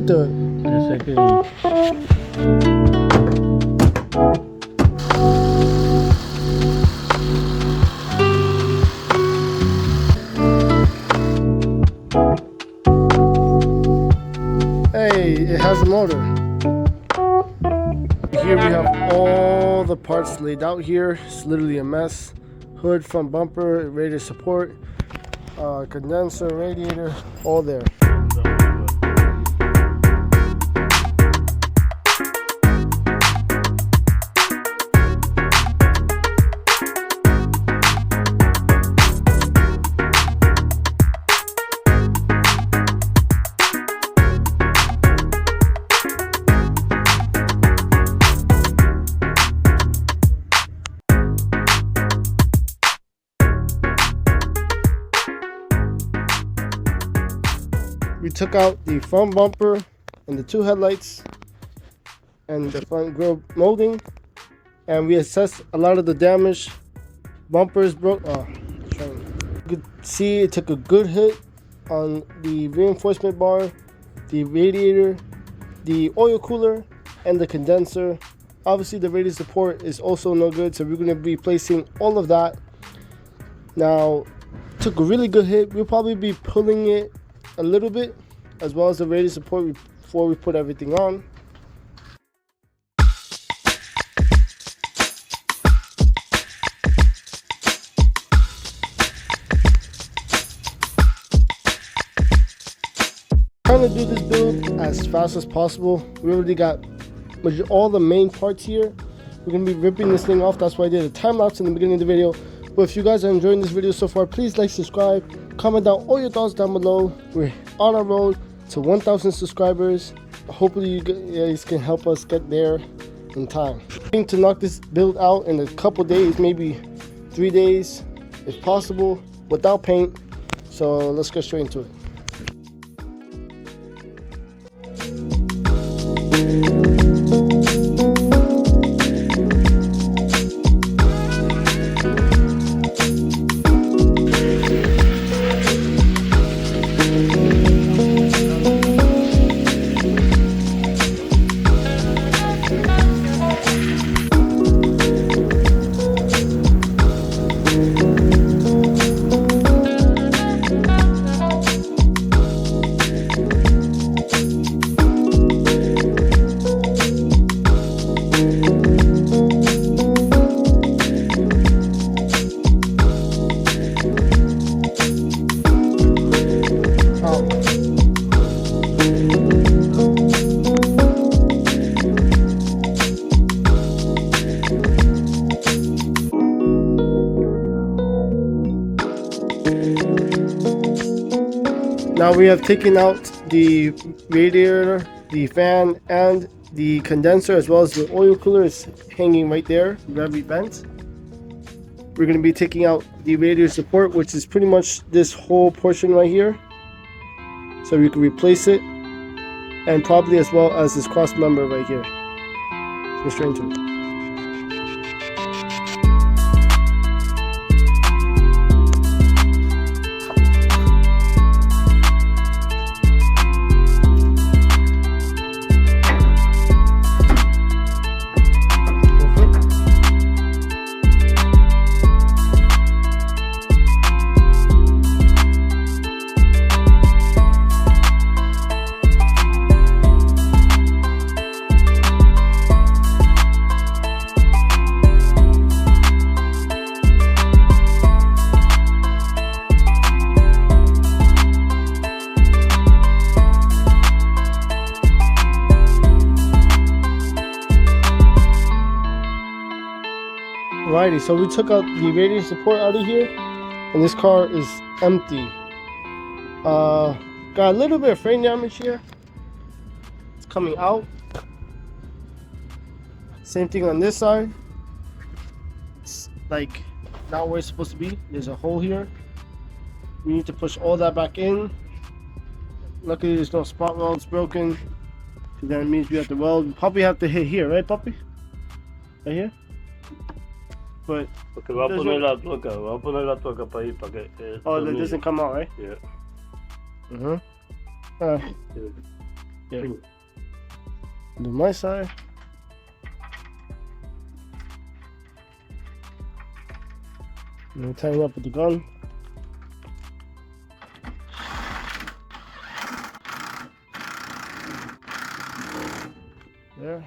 do it. Yes, I can. Hey, it has a motor. Here we have all the parts laid out here. It's literally a mess. Hood, front bumper, radiator support, condenser, radiator, all there. We took out the front bumper and the two headlights and the front grille molding, and we assessed a lot of the damage. Bumpers broke. You could see it took a good hit on the reinforcement bar, the radiator, the oil cooler, and the condenser. Obviously the radiator support is also no good, so we're going to be replacing all of that. Now, took a really good hit. We'll probably be pulling it a little bit, as well as the radiator support before we put everything on. Trying to do this build as fast as possible. We already got all the main parts here. We're gonna be ripping this thing off. That's why I did a time lapse in the beginning of the video. But if you guys are enjoying this video so far, please like, subscribe, comment down all your thoughts down below. We're on our road to 1,000 subscribers. Hopefully you guys can help us get there in time. I'm going to knock this build out in a couple days, maybe 3 days if possible, without paint. So let's get straight into it. Now we have taken out the radiator, the fan, and the condenser, as well as the oil cooler is hanging right there, gravity vent. We're going to be taking out the radiator support, which is pretty much this whole portion right here, so we can replace it, and probably as well as this cross member right here. So straight into it. Alrighty, so we took out the radiator support out of here, and this car is empty. Got a little bit of frame damage here. It's coming out. Same thing on this side. It's like not where it's supposed to be. There's a hole here. We need to push all that back in. Luckily there's no spot welds broken, so that means we have to weld. We probably have to hit here, right, puppy? Right here. But Porque va a poner la tuerca para ahí para que oh, that doesn't come out, right? Yeah. Yeah. Do my side. And we're tying up with the gun. There.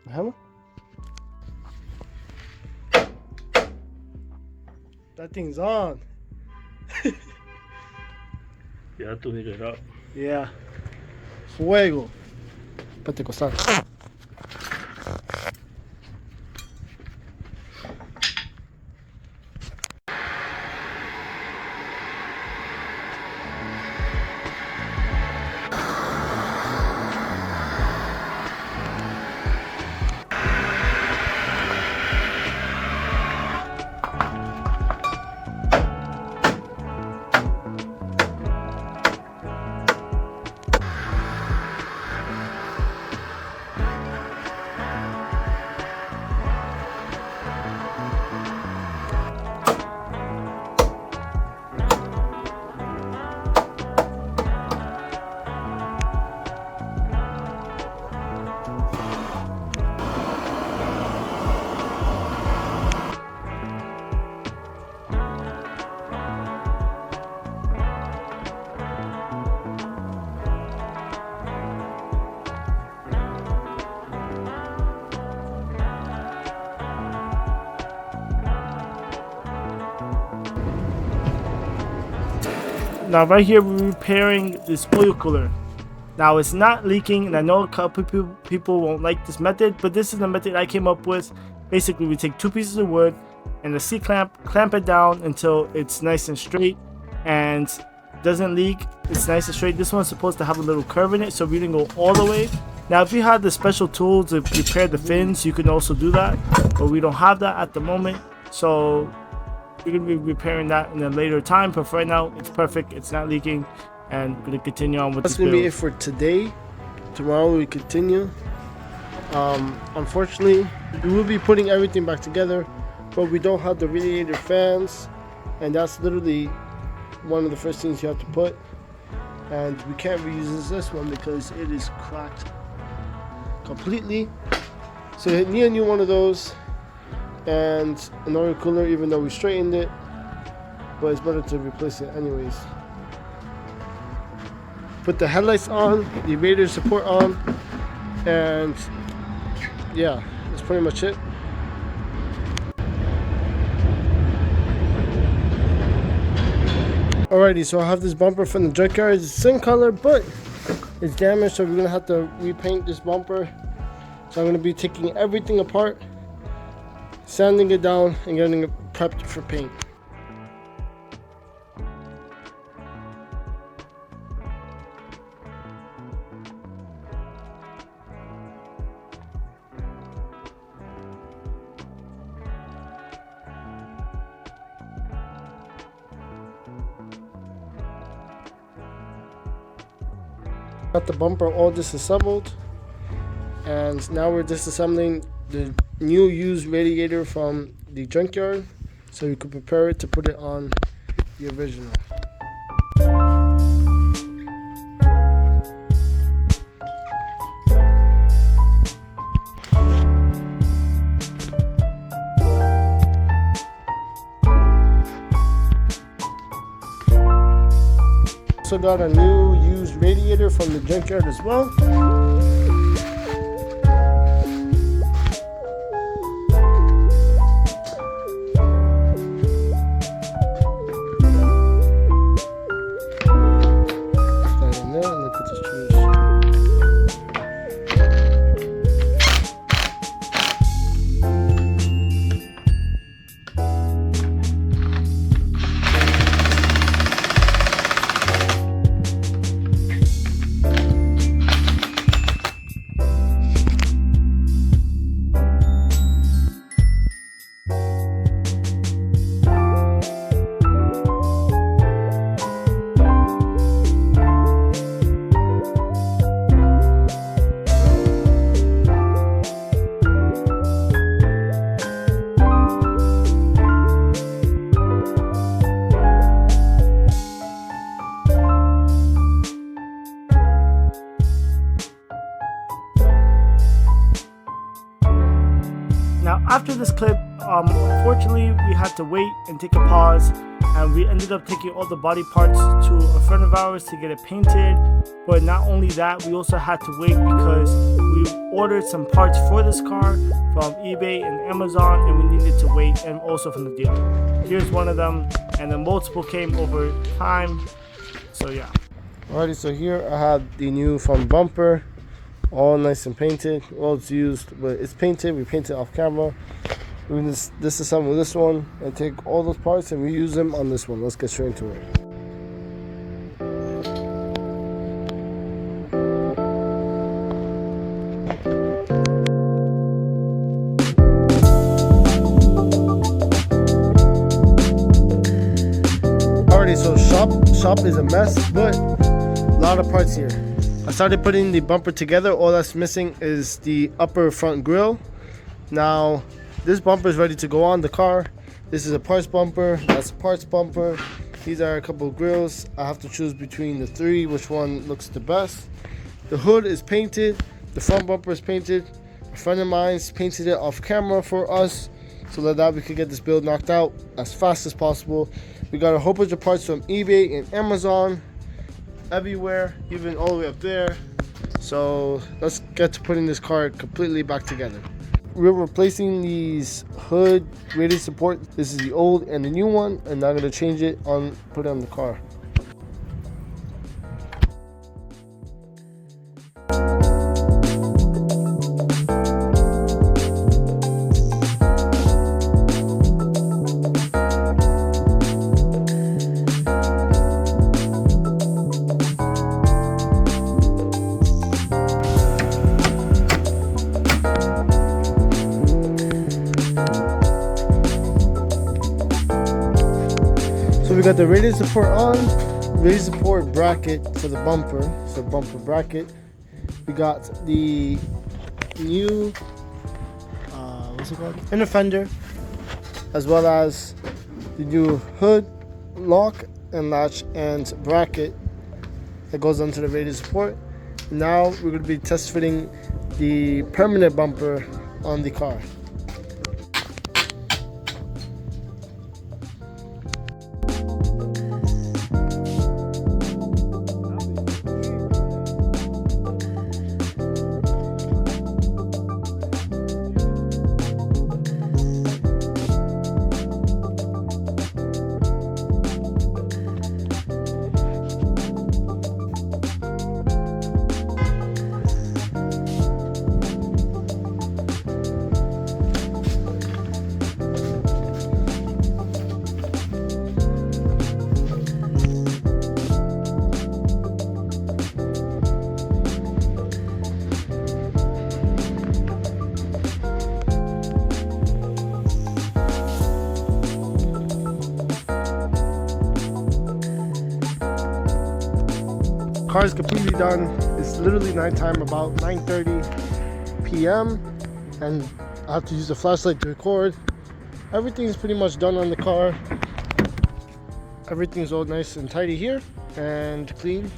The hammer? That thing's on. You have to hit it up. Yeah. Fuego. Espérate, costar. Now right here we're repairing this oil cooler. Now it's not leaking, and I know a couple people won't like this method, but this is the method I came up with. Basically, we take 2 pieces of wood and a C-clamp, clamp it down until it's nice and straight and doesn't leak. It's nice and straight. This one's supposed to have a little curve in it, so we didn't go all the way. Now if you have the special tools to repair the fins, you can also do that, but we don't have that at the moment, so we're going to be repairing that in a later time. But for right now, it's perfect, it's not leaking, and we're going to continue on with this build. That's going to be it for today. Tomorrow we continue. Unfortunately, we will be putting everything back together, but we don't have the radiator fans, and that's literally one of the first things you have to put. And we can't reuse this one because it is cracked completely. So we need a new one of those and an oil cooler, even though we straightened it, but it's better to replace it anyways. Put the headlights on, the radiator support on, and yeah, that's pretty much it. Alrighty, so I have this bumper from the junkyard. It's the same color, but it's damaged, so we're gonna have to repaint this bumper. So I'm gonna be taking everything apart, sanding it down, and getting it prepped for paint. Got the bumper all disassembled, and now we're disassembling the new used radiator from the junkyard so we could prepare it to put it on the original. Also got a new used radiator from the junkyard as well. after this clip, unfortunately we had to wait and take a pause, and we ended up taking all the body parts to a friend of ours to get it painted. But not only that, we also had to wait because we ordered some parts for this car from eBay and Amazon, and we needed to wait, and also from the dealer. Here's one of them, and then multiple came over time. So yeah. Alrighty, so here I have the new front bumper, all nice and painted. Well, it's used, but it's painted. We painted off camera. We're gonna disassemble this one and take all those parts and reuse them on this one. Let's get straight into it. Alrighty, so shop is a mess, but a lot of parts here. I started putting the bumper together. All that's missing is the upper front grille. Now this bumper is ready to go on the car. This is a parts bumper, that's a parts bumper. These are a couple of grills. I have to choose between the three, which one looks the best. The hood is painted, the front bumper is painted. A friend of mine's painted it off camera for us so that we could get this build knocked out as fast as possible. We got a whole bunch of parts from eBay and Amazon, everywhere, even all the way up there. So let's get to putting this car completely back together. We're replacing these hood radiator support. This is the old and the new one, and I'm going to change it on, put it on the car. So we got the radiator support on, radiator support bracket for the bumper, so bumper bracket. We got the new, what's it called? Inner fender, as well as the new hood lock and latch and bracket that goes onto the radiator support. Now we're going to be test fitting the permanent bumper on the car. Car is completely done. It's literally nighttime, about 9:30 p.m. and I have to use a flashlight to record. Everything's pretty much done on the car. Everything's all nice and tidy here and clean.